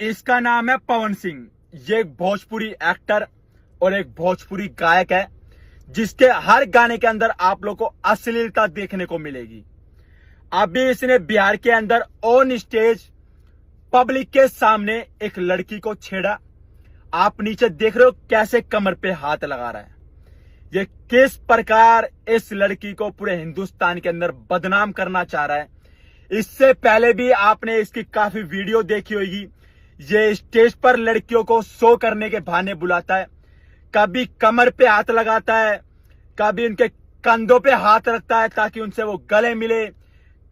इसका नाम है पवन सिंह। ये एक भोजपुरी एक्टर और एक भोजपुरी गायक है, जिसके हर गाने के अंदर आप लोग को अश्लीलता देखने को मिलेगी। अभी इसने बिहार के अंदर ऑन स्टेज पब्लिक के सामने एक लड़की को छेड़ा। आप नीचे देख रहे हो कैसे कमर पे हाथ लगा रहा है। ये किस प्रकार इस लड़की को पूरे हिंदुस्तान के अंदर बदनाम करना चाह रहा है। इससे पहले भी आपने इसकी काफी वीडियो देखी होगी। ये स्टेज पर लड़कियों को शो करने के बहाने बुलाता है, कभी कमर पे हाथ लगाता है, कभी उनके कंधों पे हाथ रखता है ताकि उनसे वो गले मिले,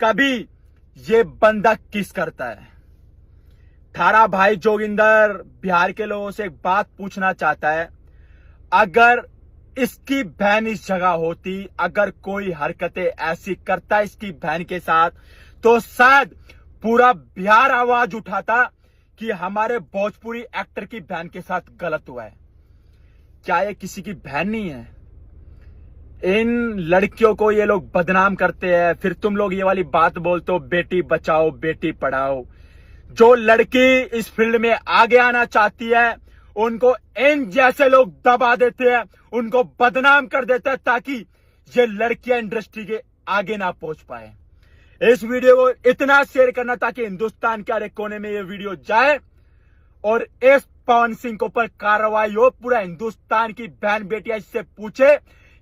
कभी ये बंदा किस करता है। थारा भाई जोगिंदर बिहार के लोगों से एक बात पूछना चाहता है, अगर इसकी बहन इस जगह होती, अगर कोई हरकतें ऐसी करता इसकी बहन के साथ, तो शायद पूरा बिहार आवाज उठाता कि हमारे भोजपुरी एक्टर की बहन के साथ गलत हुआ है। क्या ये किसी की बहन नहीं है? इन लड़कियों को ये लोग बदनाम करते हैं, फिर तुम लोग ये वाली बात बोलते हो बेटी बचाओ बेटी पढ़ाओ। जो लड़की इस फील्ड में आगे आना चाहती है उनको इन जैसे लोग दबा देते हैं, उनको बदनाम कर देते हैं ताकि ये लड़कियां इंडस्ट्री के आगे ना पहुंच पाए। इस वीडियो को इतना शेयर करना ताकि हिंदुस्तान के हर एक कोने में ये वीडियो जाए और इस पवन सिंह के ऊपर कार्रवाई हो। पूरा हिंदुस्तान की बहन बेटियां इससे पूछे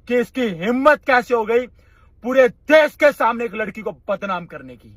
कि इसकी हिम्मत कैसे हो गई पूरे देश के सामने एक लड़की को बदनाम करने की।